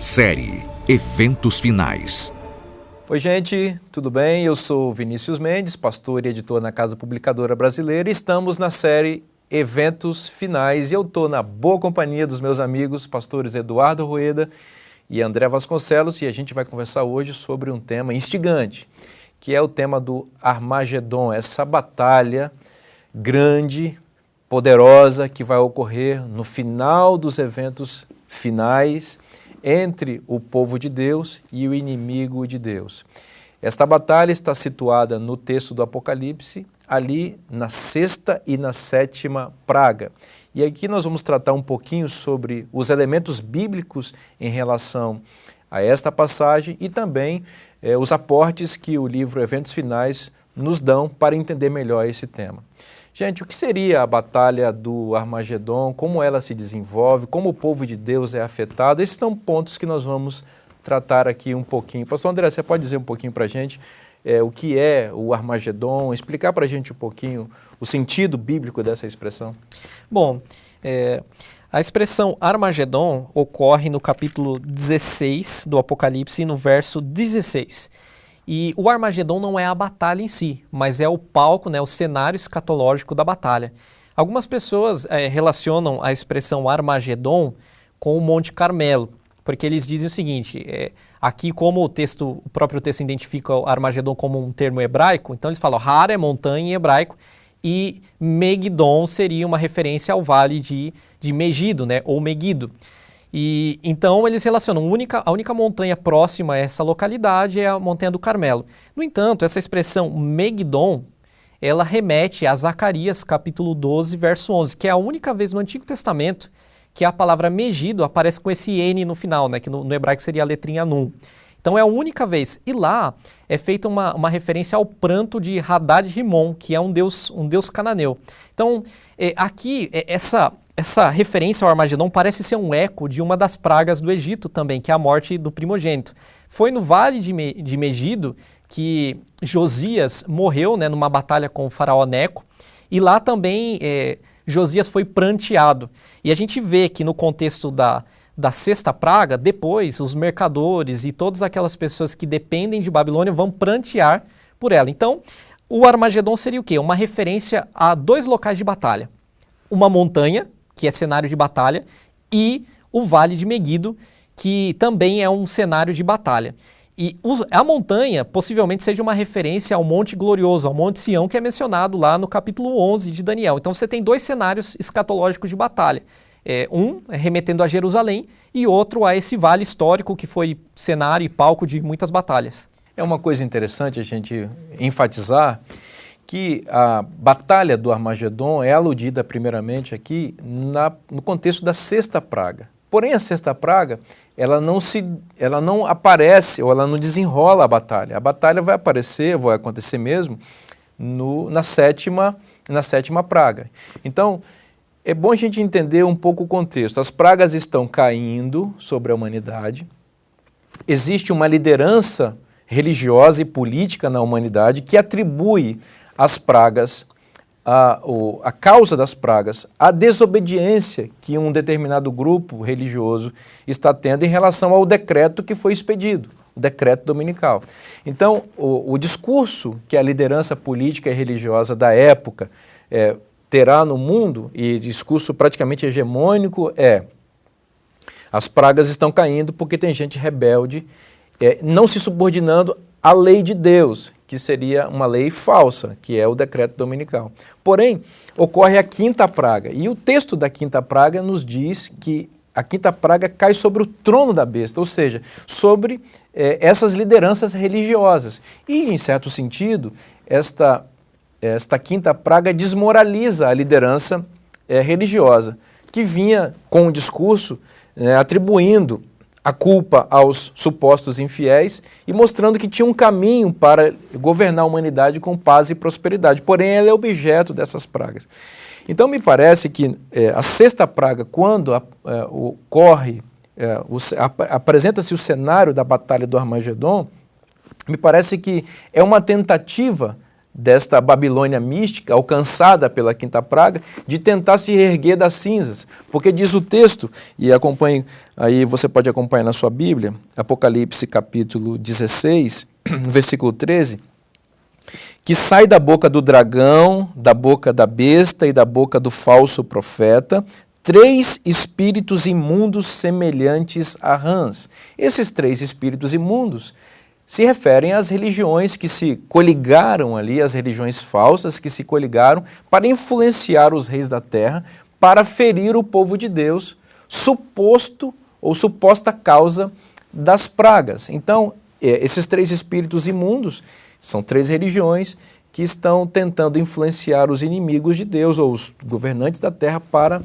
Série Eventos Finais. Oi, gente, tudo bem? Eu sou Vinícius Mendes, pastor e editor na Casa Publicadora Brasileira, e estamos na série Eventos Finais, e eu estou na boa companhia dos meus amigos, pastores Eduardo Rueda e André Vasconcelos, e a gente vai conversar hoje sobre um tema instigante, que é o tema do Armagedon, essa batalha grande, poderosa, que vai ocorrer no final dos eventos finais, entre o povo de Deus e o inimigo de Deus. Esta batalha está situada no texto do Apocalipse, ali na sexta e na sétima praga. E aqui nós vamos tratar um pouquinho sobre os elementos bíblicos em relação a esta passagem e também os aportes que o livro Eventos Finais nos dão para entender melhor esse tema. Gente, o que seria a batalha do Armagedon, como ela se desenvolve, como o povo de Deus é afetado? Esses são pontos que nós vamos tratar aqui um pouquinho. Pastor André, você pode dizer um pouquinho para a gente o que é o Armagedon, explicar para a gente um pouquinho o sentido bíblico dessa expressão? Bom, a expressão Armagedon ocorre no capítulo 16 do Apocalipse, no verso 16. E o Armagedon não é a batalha em si, mas é o palco, o cenário escatológico da batalha. Algumas pessoas relacionam a expressão Armagedon com o Monte Carmelo, porque eles dizem o seguinte, aqui como o próprio texto identifica o Armagedon como um termo hebraico, então eles falam Har é montanha em hebraico, e Megidon seria uma referência ao vale de Megido, ou Megido. E então eles relacionam, a única montanha próxima a essa localidade é a Montanha do Carmelo. No entanto, essa expressão Megidon, ela remete a Zacarias capítulo 12, verso 11, que é a única vez no Antigo Testamento que a palavra Megido aparece com esse N no final, que no hebraico seria a letrinha Nun. Então é a única vez. E lá é feita uma referência ao pranto de Hadad-Rimon, que é um deus cananeu. Então aqui essa referência ao Armagedon parece ser um eco de uma das pragas do Egito também, que é a morte do primogênito. Foi no vale de Megido que Josias morreu, numa batalha com o faraó Neco, e lá também Josias foi pranteado. E a gente vê que no contexto da sexta praga, depois os mercadores e todas aquelas pessoas que dependem de Babilônia vão prantear por ela. Então, o Armagedon seria o quê? Uma referência a dois locais de batalha. Uma montanha, que é cenário de batalha, e o Vale de Megido, que também é um cenário de batalha. E a montanha possivelmente seja uma referência ao Monte Glorioso, ao Monte Sião, que é mencionado lá no capítulo 11 de Daniel. Então você tem dois cenários escatológicos de batalha. Um remetendo a Jerusalém e outro a esse vale histórico que foi cenário e palco de muitas batalhas. É uma coisa interessante a gente enfatizar que a batalha do Armagedon é aludida primeiramente aqui no contexto da sexta praga. Porém, a sexta praga, ela não aparece ou ela não desenrola a batalha. A batalha vai acontecer mesmo na sétima praga. Então, é bom a gente entender um pouco o contexto. As pragas estão caindo sobre a humanidade, existe uma liderança religiosa e política na humanidade que atribui as pragas, a causa das pragas, a desobediência que um determinado grupo religioso está tendo em relação ao decreto que foi expedido, o decreto dominical. Então, o discurso que a liderança política e religiosa da época terá no mundo, e discurso praticamente hegemônico, as pragas estão caindo porque tem gente rebelde, não se subordinando à lei de Deus, que seria uma lei falsa, que é o decreto dominical. Porém, ocorre a quinta praga, e o texto da quinta praga nos diz que a quinta praga cai sobre o trono da besta, ou seja, sobre essas lideranças religiosas. E, em certo sentido, esta quinta praga desmoraliza a liderança religiosa, que vinha com o discurso atribuindo a culpa aos supostos infiéis e mostrando que tinha um caminho para governar a humanidade com paz e prosperidade. Porém, ela é objeto dessas pragas. Então, me parece que a sexta praga, quando ocorre, apresenta-se o cenário da batalha do Armagedon, me parece que é uma tentativa desta Babilônia mística, alcançada pela quinta praga, de tentar se reerguer das cinzas. Porque diz o texto, e acompanhe, aí você pode acompanhar na sua Bíblia, Apocalipse capítulo 16, versículo 13, que sai da boca do dragão, da boca da besta e da boca do falso profeta, 3 espíritos imundos semelhantes a rãs. Esses 3 espíritos imundos se referem às religiões que se coligaram ali, as religiões falsas que se coligaram para influenciar os reis da terra, para ferir o povo de Deus, suposto ou suposta causa das pragas. Então, esses 3 espíritos imundos são 3 religiões que estão tentando influenciar os inimigos de Deus ou os governantes da terra para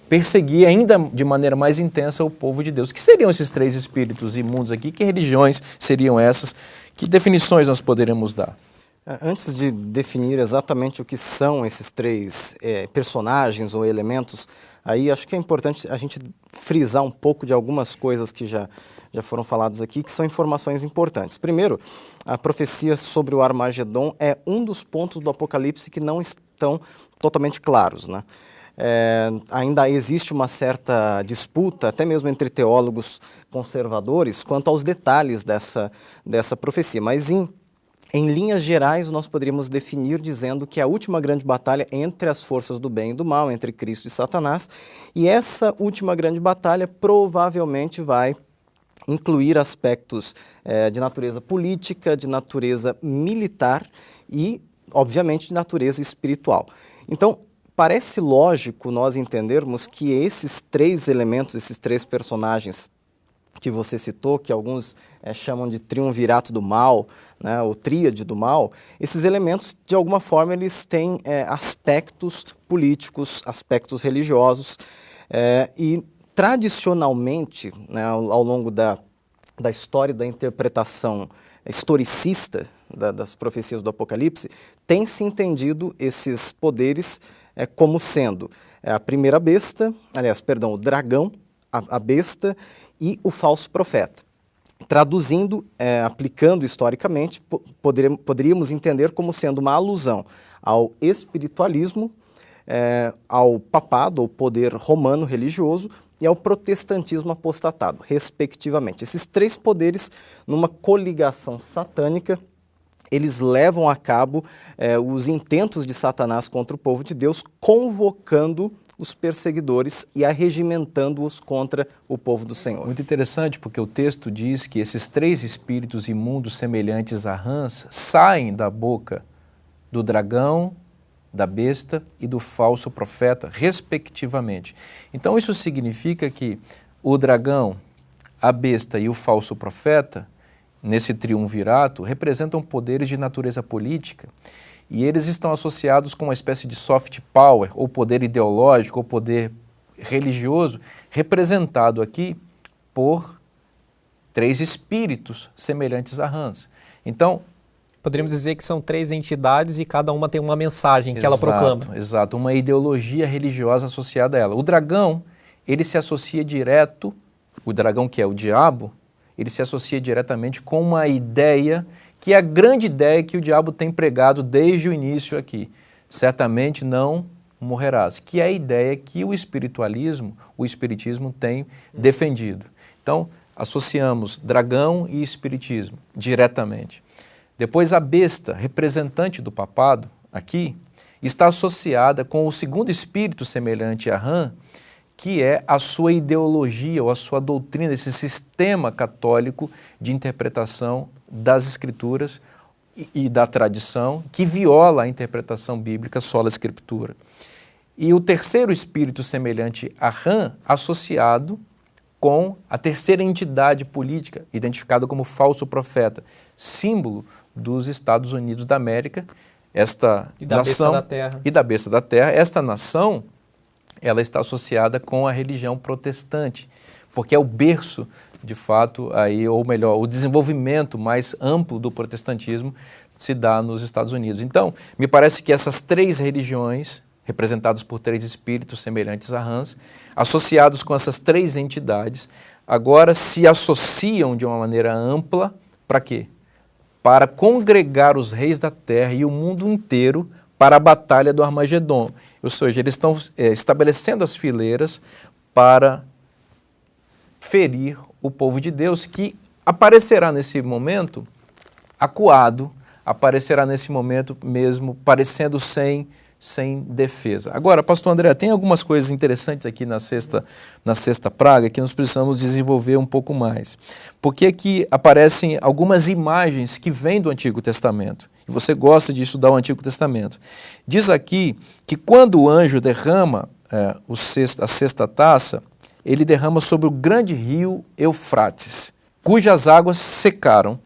perseguir ainda de maneira mais intensa o povo de Deus. O que seriam esses 3 espíritos imundos aqui? Que religiões seriam essas? Que definições nós poderemos dar? Antes de definir exatamente o que são esses 3 personagens ou elementos, aí acho que é importante a gente frisar um pouco de algumas coisas que já foram faladas aqui, que são informações importantes. Primeiro, a profecia sobre o Armagedon é um dos pontos do Apocalipse que não estão totalmente claros, né? Ainda existe uma certa disputa, até mesmo entre teólogos conservadores, quanto aos detalhes dessa profecia, mas em linhas gerais nós poderíamos definir dizendo que é a última grande batalha entre as forças do bem e do mal, entre Cristo e Satanás, e essa última grande batalha provavelmente vai incluir aspectos de natureza política, de natureza militar e, obviamente, de natureza espiritual. Então, parece lógico nós entendermos que esses 3 elementos, esses 3 personagens que você citou, que alguns chamam de triunvirato do mal, né, ou tríade do mal, esses elementos, de alguma forma, eles têm aspectos políticos, aspectos religiosos, e tradicionalmente, né, ao longo da história da interpretação historicista das profecias do Apocalipse, tem-se entendido esses poderes como sendo a primeira besta, o dragão, a besta e o falso profeta. Traduzindo, aplicando historicamente, poderíamos entender como sendo uma alusão ao espiritualismo, ao papado, ou poder romano religioso, e ao protestantismo apostatado, respectivamente. Esses 3 poderes, numa coligação satânica, eles levam a cabo os intentos de Satanás contra o povo de Deus, convocando os perseguidores e arregimentando-os contra o povo do Senhor. Muito interessante, porque o texto diz que esses 3 espíritos imundos semelhantes a rãs saem da boca do dragão, da besta e do falso profeta, respectivamente. Então isso significa que o dragão, a besta e o falso profeta, nesse triunvirato, representam poderes de natureza política e eles estão associados com uma espécie de soft power, ou poder ideológico, ou poder religioso, representado aqui por 3 espíritos semelhantes a rãs. Então, poderíamos dizer que são 3 entidades e cada uma tem uma mensagem que ela proclama. Exato, uma ideologia religiosa associada a ela. O dragão, ele se associa direto, o dragão que é o diabo, ele se associa diretamente com uma ideia, que é a grande ideia que o diabo tem pregado desde o início aqui. Certamente não morrerás, que é a ideia que o espiritualismo, o espiritismo tem defendido. Então, associamos dragão e espiritismo diretamente. Depois a besta, representante do papado, aqui, está associada com o segundo espírito semelhante a rã, que é a sua ideologia ou a sua doutrina, esse sistema católico de interpretação das escrituras e da tradição, que viola a interpretação bíblica sola escritura. E o terceiro espírito semelhante a rã, associado com a terceira entidade política, identificada como falso profeta, símbolo dos Estados Unidos da América, esta e da nação, besta da terra. E da besta da terra. Esta nação, ela está associada com a religião protestante, porque é o berço, de fato, aí, ou melhor, o desenvolvimento mais amplo do protestantismo se dá nos Estados Unidos. Então, me parece que essas 3 religiões, representadas por 3 espíritos semelhantes a rãs, associados com essas 3 entidades, agora se associam de uma maneira ampla para quê? para congregar os reis da terra e o mundo inteiro para a batalha do Armagedon. Ou seja, eles estão estabelecendo as fileiras para ferir o povo de Deus, que aparecerá nesse momento acuado, aparecerá nesse momento mesmo parecendo sem defesa. Agora, pastor André, tem algumas coisas interessantes aqui na sexta praga que nós precisamos desenvolver um pouco mais. Porque aqui aparecem algumas imagens que vêm do Antigo Testamento. E você gosta de estudar o Antigo Testamento. Diz aqui que quando o anjo derrama a sexta taça, ele derrama sobre o grande rio Eufrates, cujas águas secaram,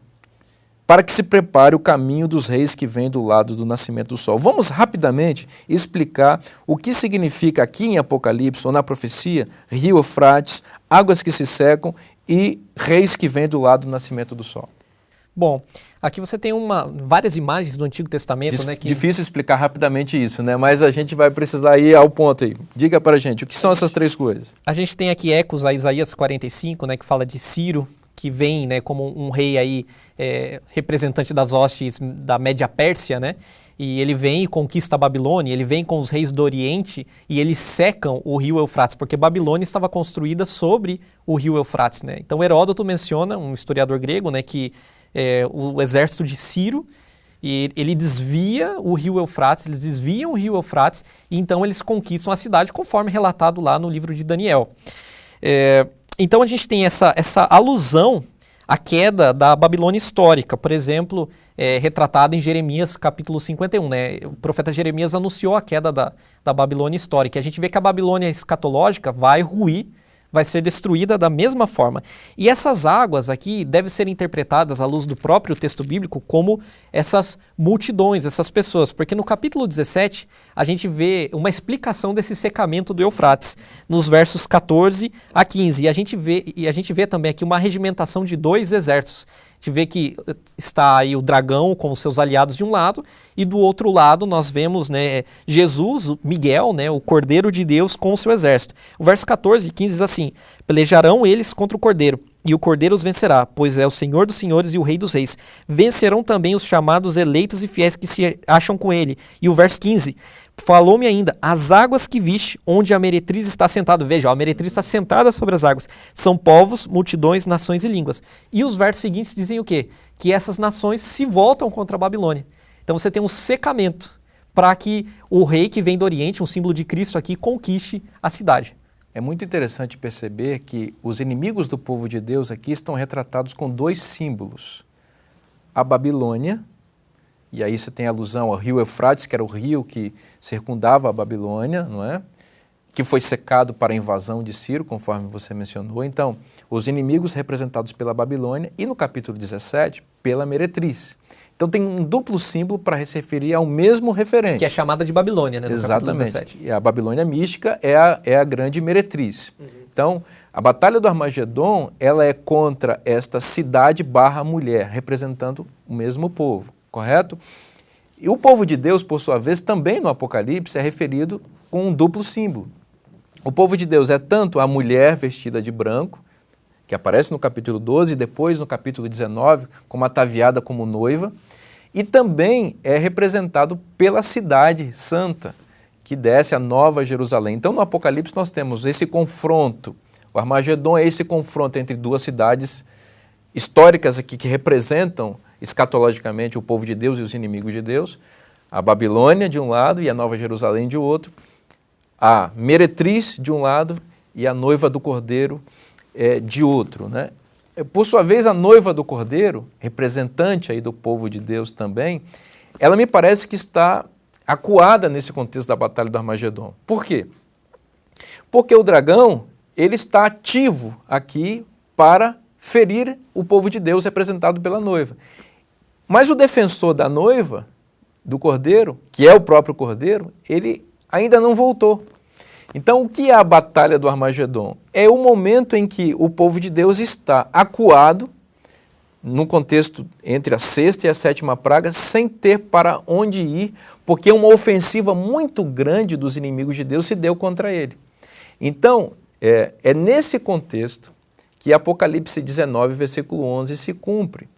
para que se prepare o caminho dos reis que vem do lado do nascimento do sol. Vamos rapidamente explicar o que significa aqui em Apocalipse, ou na profecia, rio Eufrates, águas que se secam e reis que vêm do lado do nascimento do sol. Bom, aqui você tem várias imagens do Antigo Testamento, né? Difícil explicar rapidamente isso, né? Mas a gente vai precisar ir ao ponto aí. Diga para a gente, o que são essas três coisas? A gente tem aqui ecos a Isaías 45, né? Que fala de Ciro, que vem, né, como um rei aí, representante das hostes da Média Pérsia, né? E ele vem e conquista a Babilônia, ele vem com os reis do Oriente e eles secam o rio Eufrates, porque Babilônia estava construída sobre o rio Eufrates, né? Então Heródoto menciona, um historiador grego, né, que o exército de Ciro, e ele desvia o rio Eufrates, eles desviam o rio Eufrates e então eles conquistam a cidade, conforme relatado lá no livro de Daniel. Então a gente tem essa alusão à queda da Babilônia histórica, por exemplo, retratada em Jeremias capítulo 51. Né? O profeta Jeremias anunciou a queda da Babilônia histórica. A gente vê que a Babilônia escatológica vai ruir, vai ser destruída da mesma forma. E essas águas aqui devem ser interpretadas à luz do próprio texto bíblico como essas multidões, essas pessoas, porque no capítulo 17 a gente vê uma explicação desse secamento do Eufrates, nos versos 14 a 15, e a gente vê também aqui uma regimentação de dois exércitos. A gente vê que está aí o dragão com os seus aliados de um lado, e do outro lado nós vemos, né, Jesus, Miguel, né, o Cordeiro de Deus com o seu exército. O verso 14 e 15 diz assim: pelejarão eles contra o Cordeiro, e o Cordeiro os vencerá, pois é o Senhor dos senhores e o Rei dos reis. Vencerão também os chamados eleitos e fiéis que se acham com ele. E o verso 15, falou-me ainda, as águas que viste, onde a meretriz está sentada. Veja, a meretriz está sentada sobre as águas. São povos, multidões, nações e línguas. E os versos seguintes dizem o quê? Que essas nações se voltam contra a Babilônia. Então você tem um secamento para que o rei que vem do Oriente, um símbolo de Cristo aqui, conquiste a cidade. É muito interessante perceber que os inimigos do povo de Deus aqui estão retratados com dois símbolos. A Babilônia, e aí você tem alusão ao rio Eufrates, que era o rio que circundava a Babilônia, não é? Que foi secado para a invasão de Ciro, conforme você mencionou. Então, os inimigos representados pela Babilônia e no capítulo 17, pela meretriz. Então tem um duplo símbolo para se referir ao mesmo referente. Que é chamada de Babilônia, né? No Exatamente. Capítulo 17. E a Babilônia mística é a grande meretriz. Então, a Batalha do Armagedon, ela é contra esta cidade barra mulher, representando o mesmo povo, correto? E o povo de Deus, por sua vez, também no Apocalipse é referido com um duplo símbolo. O povo de Deus é tanto a mulher vestida de branco, que aparece no capítulo 12 e depois no capítulo 19, como ataviada como noiva, e também é representado pela cidade santa, que desce a Nova Jerusalém. Então no Apocalipse nós temos esse confronto, o Armagedon é esse confronto entre duas cidades históricas aqui que representam escatologicamente o povo de Deus e os inimigos de Deus, a Babilônia de um lado e a Nova Jerusalém de outro, a meretriz de um lado e a noiva do Cordeiro de outro, né? Por sua vez, a noiva do Cordeiro, representante aí do povo de Deus também, ela me parece que está acuada nesse contexto da Batalha do Armagedon. Por quê? Porque o dragão, ele está ativo aqui para ferir o povo de Deus representado pela noiva. Mas o defensor da noiva, do Cordeiro, que é o próprio Cordeiro, ele ainda não voltou. Então, o que é a Batalha do Armagedon? É o momento em que o povo de Deus está acuado, no contexto entre a sexta e a sétima praga, sem ter para onde ir, porque uma ofensiva muito grande dos inimigos de Deus se deu contra ele. Então, é nesse contexto que Apocalipse 19, versículo 11, se cumpre.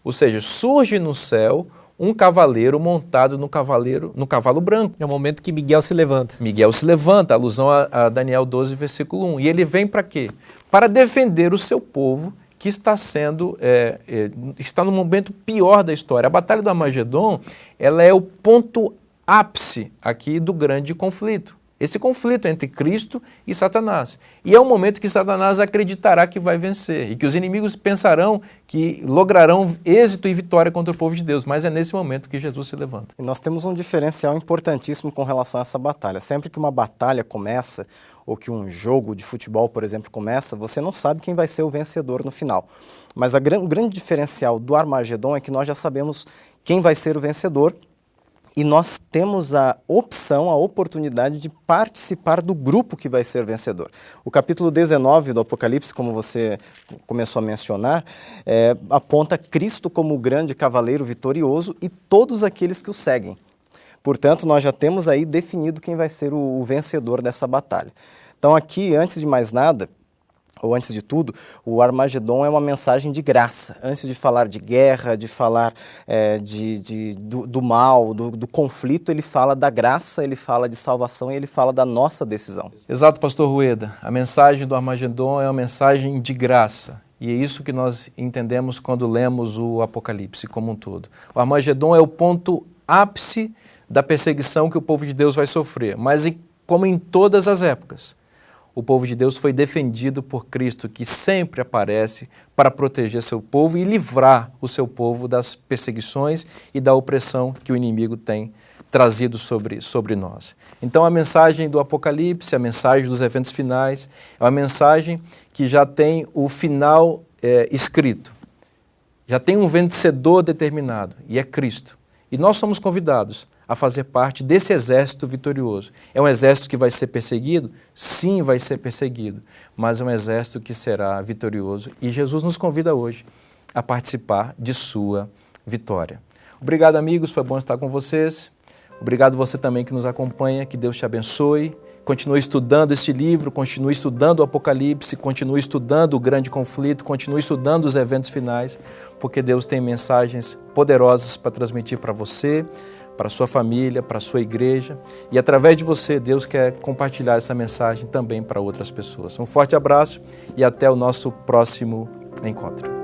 Ou seja, surge no céu um cavaleiro montado no cavalo branco. É o momento que Miguel se levanta. Miguel se levanta, alusão a Daniel 12, versículo 1. E ele vem para quê? Para defender o seu povo que está está no momento pior da história. A Batalha do Armagedon, ela é o ponto ápice aqui do grande conflito. Esse conflito entre Cristo e Satanás. E é um momento que Satanás acreditará que vai vencer e que os inimigos pensarão que lograrão êxito e vitória contra o povo de Deus. Mas é nesse momento que Jesus se levanta. E nós temos um diferencial importantíssimo com relação a essa batalha. Sempre que uma batalha começa, ou que um jogo de futebol, por exemplo, começa, você não sabe quem vai ser o vencedor no final. Mas o grande diferencial do Armagedon é que nós já sabemos quem vai ser o vencedor. E nós temos a opção, a oportunidade de participar do grupo que vai ser vencedor. O capítulo 19 do Apocalipse, como você começou a mencionar, aponta Cristo como o grande cavaleiro vitorioso e todos aqueles que o seguem. Portanto, nós já temos aí definido quem vai ser o vencedor dessa batalha. Então aqui, antes de mais nada, ou antes de tudo, o Armagedon é uma mensagem de graça. Antes de falar de guerra, de falar do mal, do conflito, ele fala da graça, ele fala de salvação e ele fala da nossa decisão. Exato, pastor Rueda. A mensagem do Armagedon é uma mensagem de graça. E é isso que nós entendemos quando lemos o Apocalipse como um todo. O Armagedon é o ponto ápice da perseguição que o povo de Deus vai sofrer. Mas como em todas as épocas, o povo de Deus foi defendido por Cristo, que sempre aparece para proteger seu povo e livrar o seu povo das perseguições e da opressão que o inimigo tem trazido sobre nós. Então a mensagem do Apocalipse, a mensagem dos eventos finais, é uma mensagem que já tem o final escrito. Já tem um vencedor determinado, e é Cristo. E nós somos convidados a fazer parte desse exército vitorioso. É um exército que vai ser perseguido? Sim, vai ser perseguido, mas é um exército que será vitorioso e Jesus nos convida hoje a participar de sua vitória. Obrigado, amigos, foi bom estar com vocês. Obrigado você também que nos acompanha, que Deus te abençoe. Continue estudando este livro, continue estudando o Apocalipse, continue estudando o grande conflito, continue estudando os eventos finais, porque Deus tem mensagens poderosas para transmitir para você, para a sua família, para a sua igreja. E através de você, Deus quer compartilhar essa mensagem também para outras pessoas. Um forte abraço e até o nosso próximo encontro.